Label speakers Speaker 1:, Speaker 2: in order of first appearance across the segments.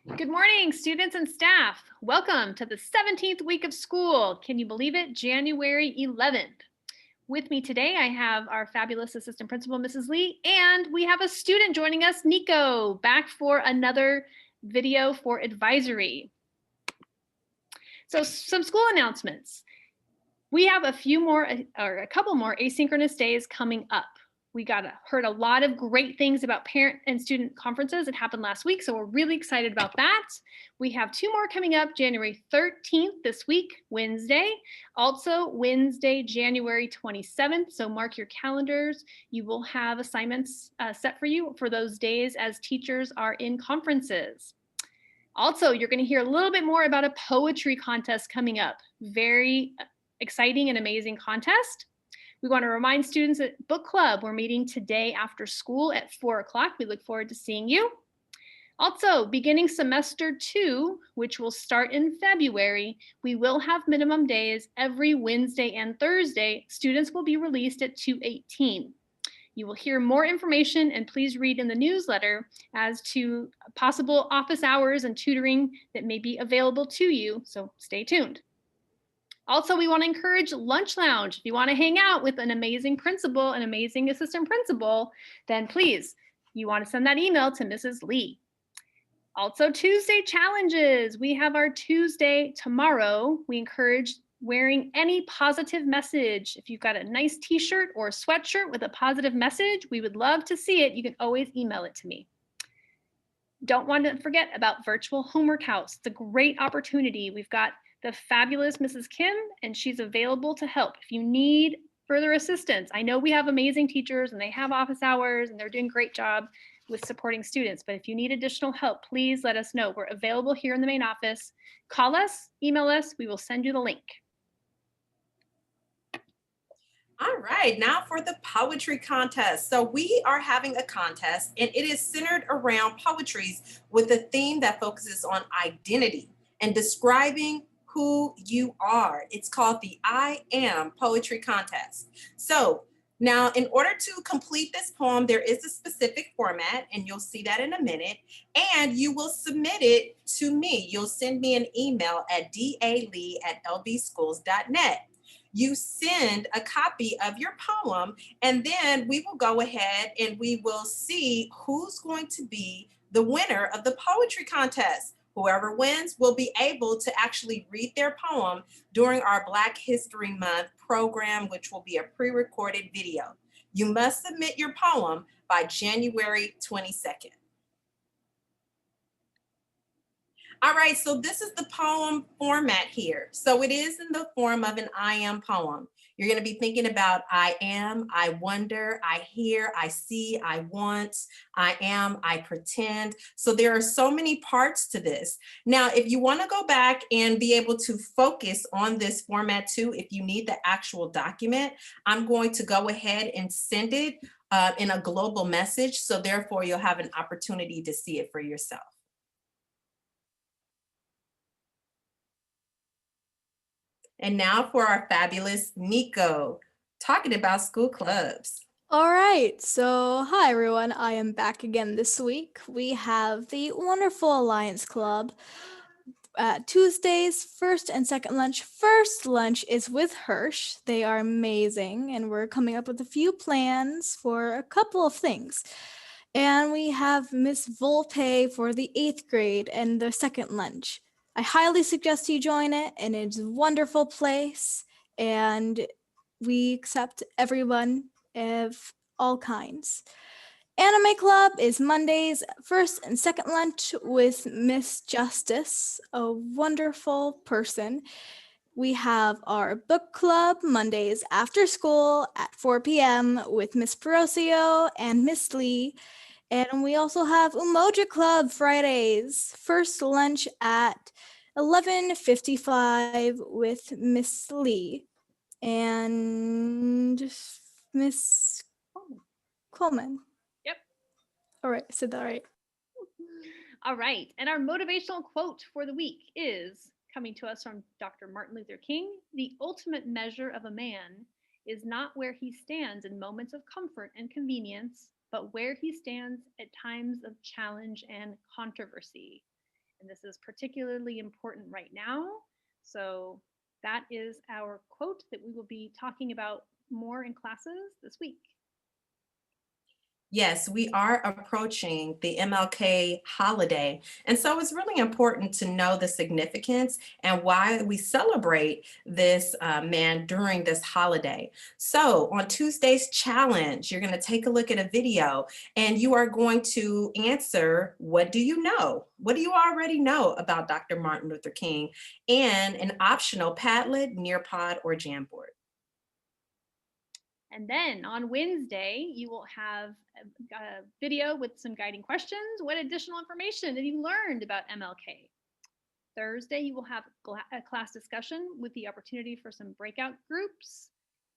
Speaker 1: Good morning, students and staff. Welcome to the 17th week of school. Can you believe it? January 11th. With me today, I have our fabulous assistant principal, Mrs. Lee, and we have a student joining us, Nico, back for another video for advisory. So some school announcements. We have a couple more asynchronous days coming up. We heard a lot of great things about parent and student conferences that happened last week, so we're really excited about that. We have 2 more coming up, January 13th this week, Wednesday. Also Wednesday, January 27th, so mark your calendars. You will have assignments set for you for those days as teachers are in conferences. Also, you're going to hear a little bit more about a poetry contest coming up. Very exciting and amazing contest. We want to remind students at book club, we're meeting today after school at 4 o'clock. We look forward to seeing you. Also, beginning semester 2, which will start in February, we will have minimum days every Wednesday and Thursday. Students will be released at 2:18. You will hear more information, and please read in the newsletter as to possible office hours and tutoring that may be available to you, so stay tuned. Also, we want to encourage lunch lounge. If you want to hang out with an amazing principal, an amazing assistant principal, then please, you want to send that email to Mrs. Lee. Also, Tuesday challenges. We have our Tuesday tomorrow. We encourage wearing any positive message. If you've got a nice t-shirt or a sweatshirt with a positive message, we would love to see it. You can always email it to me. Don't want to forget about virtual homework house. It's a great opportunity. We've got the fabulous Mrs. Kim, and she's available to help. If you need further assistance, I know we have amazing teachers and they have office hours and they're doing a great job with supporting students, but if you need additional help, please let us know. We're available here in the main office. Call us, email us, we will send you the link.
Speaker 2: All right, now for the poetry contest. So we are having a contest and it is centered around poetries with a theme that focuses on identity and describing who you are. It's called the I Am Poetry Contest. So now, in order to complete this poem, there is a specific format, and you'll see that in a minute, and you will submit it to me. You'll send me an email at dalee@lbschools.net. You send a copy of your poem, and then we will go ahead and we will see who's going to be the winner of the poetry contest. Whoever wins will be able to actually read their poem during our Black History Month program, which will be a pre-recorded video. You must submit your poem by January 22nd. All right, so this is the poem format here. So it is in the form of an I am poem. You're going to be thinking about I am, I wonder, I hear, I see, I want, I am, I pretend. So there are so many parts to this. Now, if you want to go back and be able to focus on this format too, if you need the actual document, I'm going to go ahead and send it in a global message. So therefore, you'll have an opportunity to see it for yourself. And now for our fabulous Nico, talking about school clubs.
Speaker 3: All right, so hi everyone. I am back again this week. We have the wonderful Alliance Club. Tuesdays, first and second lunch. First lunch is with Hirsch. They are amazing, and we're coming up with a few plans for a couple of things. And we have Miss Volpe for the 8th grade and the second lunch. I highly suggest you join it, and it's a wonderful place, and we accept everyone of all kinds. Anime Club is Mondays, first and second lunch with Miss Justice, a wonderful person. We have our book club Mondays after school at 4 p.m. with Miss Perosio and Miss Lee. And we also have Umoja Club Fridays, first lunch at 11:55 with Miss Lee and Miss Coleman.
Speaker 1: Yep.
Speaker 3: All right, I said that right.
Speaker 1: All right, and our motivational quote for the week is coming to us from Dr. Martin Luther King. The ultimate measure of a man is not where he stands in moments of comfort and convenience, but where he stands at times of challenge and controversy. And this is particularly important right now. So that is our quote that we will be talking about more in classes this week.
Speaker 2: Yes, we are approaching the MLK holiday. And so it's really important to know the significance and why we celebrate this man during this holiday. So on Tuesday's challenge, you're going to take a look at a video and you are going to answer, what do you know? What do you already know about Dr. Martin Luther King? And an optional Padlet, Nearpod, or Jamboard.
Speaker 1: And then on Wednesday, you will have a video with some guiding questions. What additional information have you learned about MLK? Thursday, you will have a class discussion with the opportunity for some breakout groups.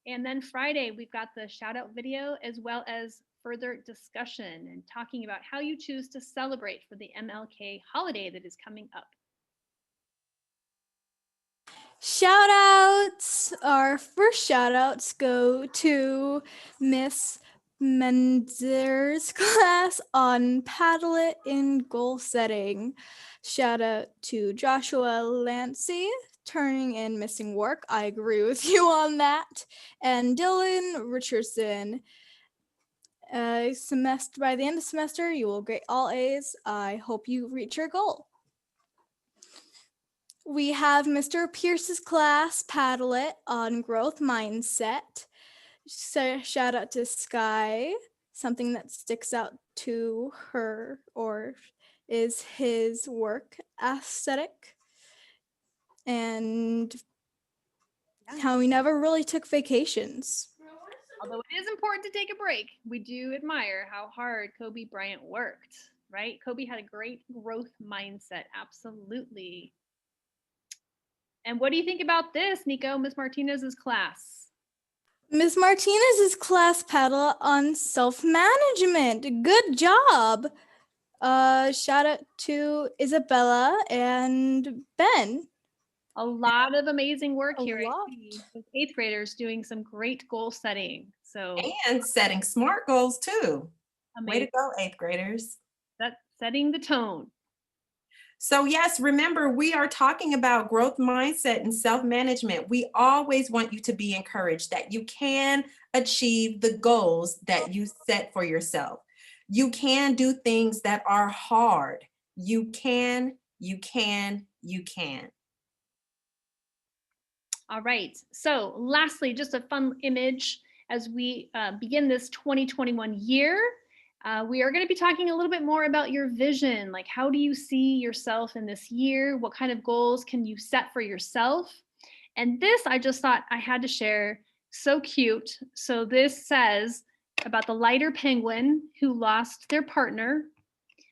Speaker 1: And then Friday, we've got the shout out video as well as further discussion and talking about how you choose to celebrate for the MLK holiday that is coming up.
Speaker 3: Shout outs. Our first shout outs go to Miss Menzer's class on Padlet in goal setting. Shout out to Joshua Lancey, turning in missing work. I agree with you on that. And Dylan Richardson. Semester by the end of the semester, you will get all A's. I hope you reach your goal. We have Mr. Pierce's class, Padlet, on growth mindset. So shout out to Sky. Something that sticks out to her or is his work aesthetic and how he never really took vacations.
Speaker 1: Although it is important to take a break, we do admire how hard Kobe Bryant worked, right? Kobe had a great growth mindset, absolutely. And what do you think about this, Nico, Miss Martinez's class?
Speaker 3: Miss Martinez's class, Padlet, on self-management. Good job. Shout out to Isabella and Ben.
Speaker 1: A lot of amazing work
Speaker 3: A
Speaker 1: here.
Speaker 3: lot.
Speaker 1: I see with 8th graders doing some great goal setting. So
Speaker 2: And setting SMART goals too. Way
Speaker 1: amazing.
Speaker 2: to go, 8th graders.
Speaker 1: That's setting the tone.
Speaker 2: So yes, remember, we are talking about growth mindset and self-management. We always want you to be encouraged that you can achieve the goals that you set for yourself. You can do things that are hard. You can.
Speaker 1: All right. So lastly, just a fun image as we begin this 2021 year. We are going to be talking a little bit more about your vision. Like, how do you see yourself in this year? What kind of goals can you set for yourself? And this, I just thought I had to share. So cute. So this says about the lighter penguin who lost their partner,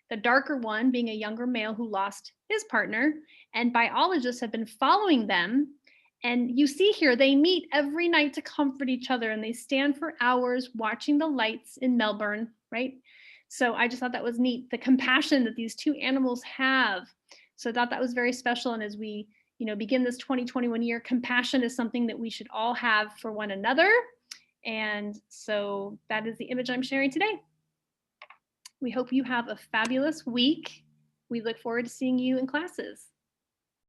Speaker 1: the darker one being a younger male who lost his partner, and biologists have been following them. And you see here, they meet every night to comfort each other and they stand for hours watching the lights in Melbourne, right? So I just thought that was neat, the compassion that these two animals have. So I thought that was very special. And as we, begin this 2021 year, compassion is something that we should all have for one another. And so that is the image I'm sharing today. We hope you have a fabulous week. We look forward to seeing you in classes.